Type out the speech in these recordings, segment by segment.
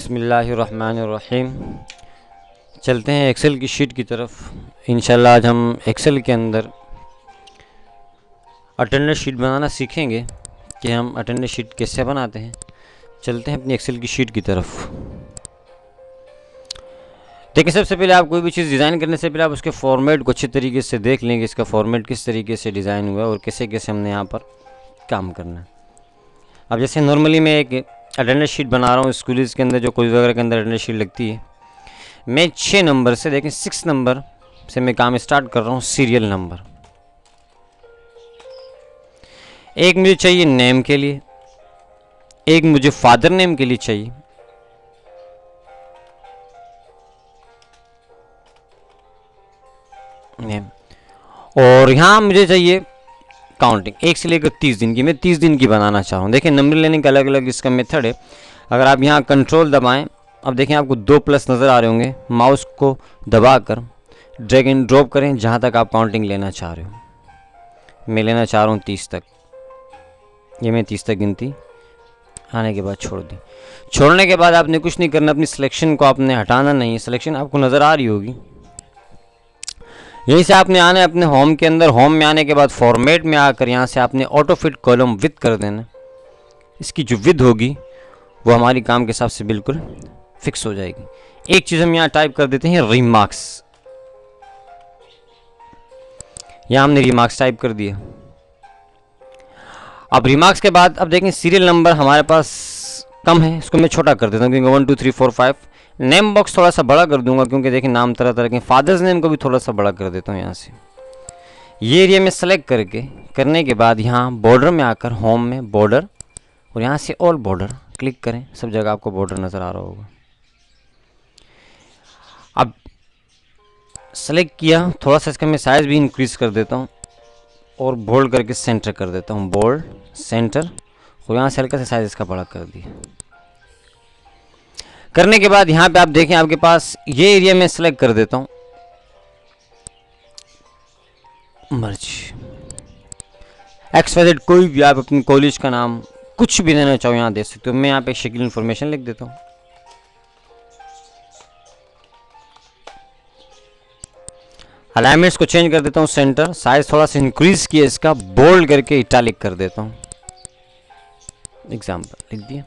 बिस्मिल्लाहिर्रहमानिर्रहीम। चलते हैं एक्सेल की शीट की तरफ। इंशाल्लाह आज हम एक्सेल के अंदर अटेंडेंस शीट बनाना सीखेंगे कि हम अटेंडेंस शीट कैसे बनाते हैं। चलते हैं अपनी एक्सेल की शीट की तरफ। देखिए, सबसे पहले आप कोई भी चीज़ डिज़ाइन करने से पहले आप उसके फॉर्मेट को अच्छे तरीके से देख लेंगे, इसका फॉर्मेट किस तरीके से डिज़ाइन हुआ है और कैसे कैसे हमने यहाँ पर काम करना है। अब जैसे नॉर्मली मैं एक अटेंडेंस शीट बना रहा हूँ स्कूल्स के अंदर, जो कोई वगैरह के अंदर अटेंडेंस शीट लगती है। मैं 6 नंबर से, देखें 6 नंबर से मैं काम स्टार्ट कर रहा हूँ। सीरियल नंबर एक मुझे चाहिए नेम के लिए, एक मुझे फादर नेम के लिए चाहिए, नेम, और यहाँ मुझे चाहिए काउंटिंग 1 से लेकर 30 दिन की। मैं 30 दिन की बनाना चाह रहा हूँ। देखिए, नंबर लेने का अलग अलग इसका मेथड है। अगर आप यहाँ कंट्रोल दबाएं, अब देखें आपको 2 प्लस नज़र आ रहे होंगे। माउस को दबाकर ड्रैग एंड ड्रॉप करें जहाँ तक आप काउंटिंग लेना चाह रहे हो। मैं लेना चाह रहा हूँ 30 तक। ये मैं 30 तक गिनती आने के बाद छोड़ दी। छोड़ने के बाद आपने कुछ नहीं करना, अपनी सिलेक्शन को आपने हटाना नहीं है। सिलेक्शन आपको नज़र आ रही होगी। यहीं से आपने आना है अपने होम के अंदर। होम में आने के बाद फॉर्मेट में आकर यहाँ से आपने ऑटो फिट कॉलम विथ कर देना। इसकी जो विथ होगी वो हमारी काम के हिसाब से बिल्कुल फिक्स हो जाएगी। एक चीज़ हम यहाँ टाइप कर देते हैं, रिमार्क्स। यहाँ हमने रिमार्क्स टाइप कर दिया। अब रिमार्क्स के बाद अब देखें सीरियल नंबर हमारे पास कम है, इसको मैं छोटा कर देता हूँ क्योंकि 1 2 3 4 5। नेम बॉक्स थोड़ा सा बड़ा कर दूंगा क्योंकि देखिए नाम तरह तरह के। फादर्स नेम को भी थोड़ा सा बड़ा कर देता हूँ यहाँ से। ये एरिया में सेलेक्ट करने के बाद यहाँ बॉर्डर में आकर होम में बॉर्डर, और यहाँ से ऑल बॉर्डर क्लिक करें। सब जगह आपको बॉर्डर नज़र आ रहा होगा। अब सेलेक्ट किया, थोड़ा सा इसका मैं साइज़ भी इंक्रीज़ कर देता हूँ और बोल्ड करके सेंटर कर देता हूँ। बोल्ड सेंटर, और यहाँ से हल्का सा साइज़ इसका बड़ा कर दिया। करने के बाद यहाँ पे आप देखें आपके पास ये एरिया में सेलेक्ट कर देता हूँ, मर्ज XYZ। कोई भी आप अपनी कॉलेज का नाम कुछ भी देना चाहो यहाँ दे सकते हो। मैं यहाँ पे शकील इन्फॉर्मेशन लिख देता हूँ। अलाइनमेंट्स को चेंज कर देता हूँ, सेंटर, साइज थोड़ा सा इंक्रीज किया इसका, बोल्ड करके इटालिक कर देता हूँ। एग्जाम्पल लिख दिया।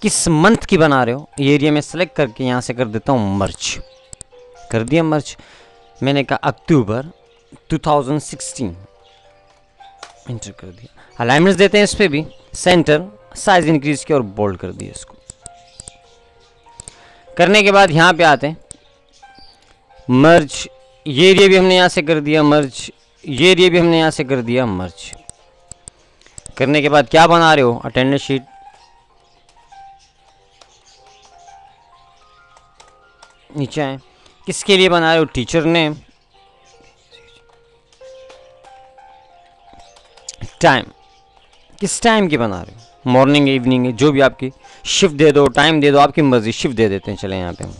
किस मंथ की बना रहे हो ये एरिया में सेलेक्ट करके यहाँ से कर देता हूँ मर्ज। कर दिया मर्ज। मैंने कहा अक्टूबर 2016, इंटर कर दिया। अलाइनमेंट्स देते हैं इस पे भी, सेंटर, साइज इंक्रीज किया और बोल्ड कर दिया इसको। करने के बाद यहाँ पे आते हैं मर्ज। ये एरिया भी हमने यहाँ से कर दिया मर्ज, ये एरिया भी हमने यहाँ से कर दिया मर्ज। करने के बाद क्या बना रहे हो, अटेंडेंस शीट। नीचे आए, किसके लिए बना रहे हो, टीचर नेम, टाइम, किस टाइम की बना रहे हो, मॉर्निंग इवनिंग है, जो भी आपकी शिफ्ट दे दो, टाइम दे दो, आपकी मर्जी। शिफ्ट दे देते हैं, चले यहाँ पे हम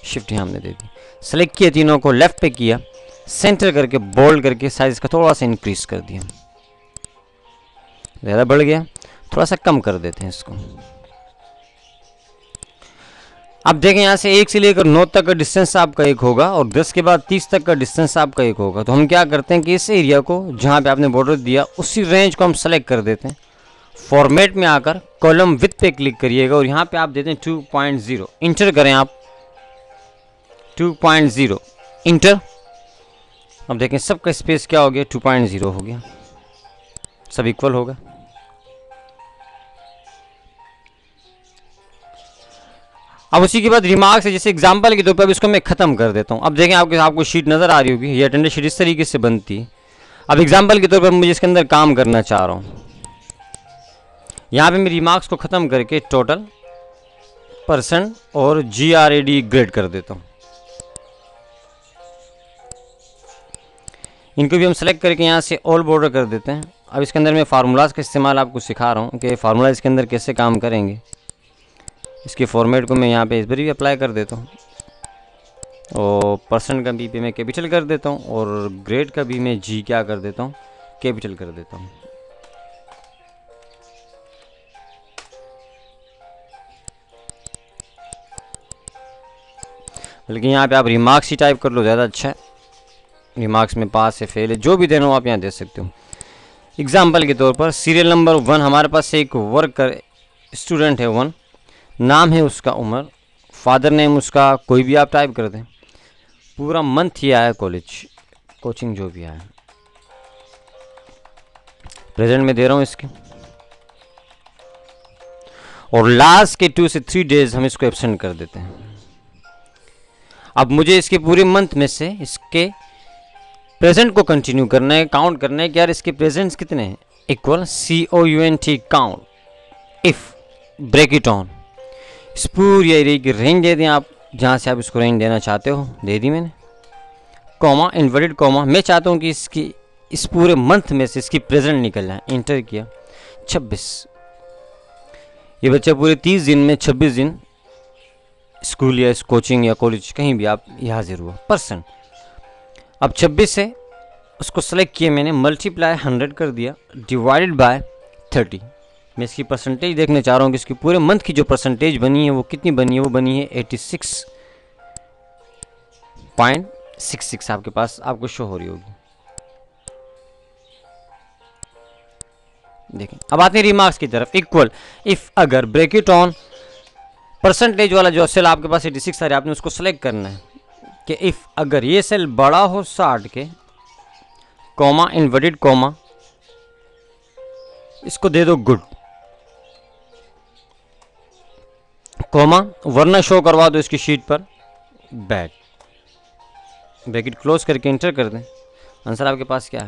शिफ्ट यहाँ हमने दे दी। सेलेक्ट किया, तीनों को लेफ्ट पे किया, सेंटर करके बोल्ड करके साइज का थोड़ा सा इंक्रीज कर दिया। ज़्यादा बढ़ गया, थोड़ा सा कम कर देते हैं इसको। अब देखें यहाँ से 1 से लेकर 9 तक का डिस्टेंस आपका एक होगा और 10 के बाद 30 तक का डिस्टेंस आपका एक होगा। तो हम क्या करते हैं कि इस एरिया को जहाँ पे आपने बॉर्डर दिया उसी रेंज को हम सेलेक्ट कर देते हैं। फॉर्मेट में आकर कॉलम विथ पे क्लिक करिएगा और यहाँ पे आप देते हैं 2.0। इंटर करें आप 2.0, इंटर। अब देखें सबका स्पेस क्या हो गया, 2.0 हो गया, सब इक्वल होगा। अब उसी के बाद रिमार्क्स है, जैसे एग्जांपल के तौर पर इसको मैं खत्म कर देता हूँ। अब देखें आपको शीट नज़र आ रही होगी, ये अटेंडेंस शीट इस तरीके से बनती है। अब एग्जांपल के तौर पर मुझे इसके अंदर काम करना चाह रहा हूँ। यहाँ पे मैं रिमार्क्स को ख़त्म करके टोटल, परसेंट और GRAD ग्रेड कर देता हूँ। इनको भी हम सेलेक्ट करके यहाँ से ऑल बॉर्डर कर देते हैं। अब इसके अंदर मैं फार्मूलाज़ का इस्तेमाल आपको सिखा रहा हूँ कि फार्मूला इसके अंदर कैसे काम करेंगे। इसके फॉर्मेट को मैं यहाँ पे इस पर भी अप्लाई कर देता हूँ और परसेंट का भी पे मैं कैपिटल कर देता हूँ और ग्रेड का भी मैं G क्या कर देता हूँ, कैपिटल कर देता हूँ। बल्कि यहाँ पे आप रिमार्क्स ही टाइप कर लो, ज़्यादा अच्छा है। रिमार्क्स में पास है फेल है जो भी देना हो आप यहाँ दे सकते हो। एग्जाम्पल के तौर पर सीरियल नंबर 1 हमारे पास एक वर्कर स्टूडेंट है 1, नाम है उसका उमर, फादर नेम उसका कोई भी आप टाइप कर दें, पूरा मंथ ही आया कॉलेज कोचिंग जो भी आया, प्रेजेंट में दे रहा हूँ इसके, और लास्ट के 2 से 3 डेज हम इसको एब्सेंट कर देते हैं। अब मुझे इसके पूरे मंथ में से इसके प्रेजेंट को कंटिन्यू करना है, काउंट करना है कि यार इसके प्रेजेंट्स कितने हैं, equal COUNT count if break it on. इस पूरी एरिया की रेंज दे दें आप, जहाँ से आप इसको रेंज देना चाहते हो दे दी मैंने, कॉमा इन्वर्टेड कॉमा, मैं चाहता हूँ कि इसकी इस पूरे मंथ में से इसकी प्रेजेंट निकलना है, इंटर किया 26। ये बच्चा पूरे 30 दिन में 26 दिन स्कूल या कोचिंग या कॉलेज कहीं भी आप यहाँ हाजिर हुआ परसेंट। अब 26 से उसको सेलेक्ट किया मैंने, मल्टीप्लाई 100 कर दिया, डिवाइडेड बाय 30। मैं इसकी परसेंटेज देखने चाह रहा हूँ कि इसकी पूरे मंथ की जो परसेंटेज बनी है वो कितनी बनी है, वो बनी है 86.66 आपके पास आपको शो हो रही होगी। देखें अब आते हैं रिमार्क्स की तरफ, इक्वल इफ अगर ब्रैकेट ऑन परसेंटेज वाला जो सेल आपके पास 86 आ रहा है, आपने उसको सेलेक्ट करना है कि इफ अगर ये सेल बड़ा हो 60 के, कॉमा इन्वर्टेड कॉमा, इसको दे दो गुड, कॉमा वरना शो करवा दो इसकी शीट पर बैड, ब्रैकेट क्लोज करके इंटर कर दें। आंसर आपके पास क्या है।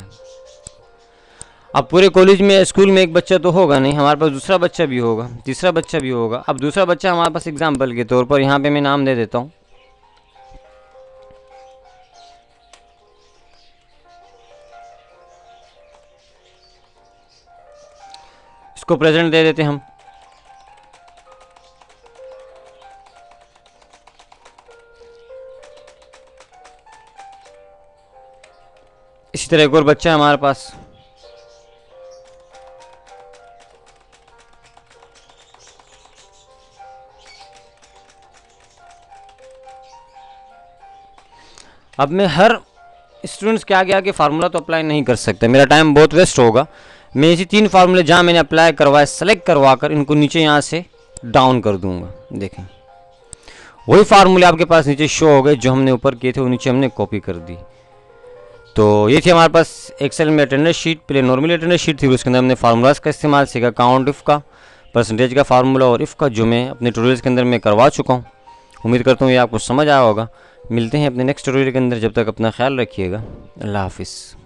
अब पूरे कॉलेज में स्कूल में एक बच्चा तो होगा नहीं, हमारे पास दूसरा बच्चा भी होगा, तीसरा बच्चा भी होगा। अब दूसरा बच्चा हमारे पास एग्जाम्पल के तौर पर यहाँ पे मैं नाम दे देता हूँ, इसको प्रेजेंट दे देते हम। इसी तरह एक और बच्चा है हमारे पास, अब मैं हर स्टूडेंट्स के आगे आगे फार्मूला तो अप्लाई नहीं कर सकता, मेरा टाइम बहुत वेस्ट होगा। मैं इसी 3 फार्मूले जहाँ मैंने अप्लाई करवाए सेलेक्ट करवा कर इनको नीचे यहाँ से डाउन कर दूंगा। देखें वही फार्मूले आपके पास नीचे शो हो गए जो हमने ऊपर किए थे, वो नीचे हमने कॉपी कर दी। तो ये थी हमारे पास एक्सेल में अटेंडेंस शीट, पहले नॉर्मल अटेंडेंस शीट थी, उसके अंदर हमने फार्मूलाज का इस्तेमाल सीखा, काउंट इफ का, परसेंटेज का फार्मूला और इफ का, जो मैं अपने ट्यूटोरियल्स के अंदर मैं करवा चुका हूँ। उम्मीद करता हूँ ये आपको समझ आया होगा। मिलते हैं अपने नेक्स्ट ट्यूटोरियल के अंदर, जब तक अपना ख्याल रखिएगा। अल्लाह हाफिज़।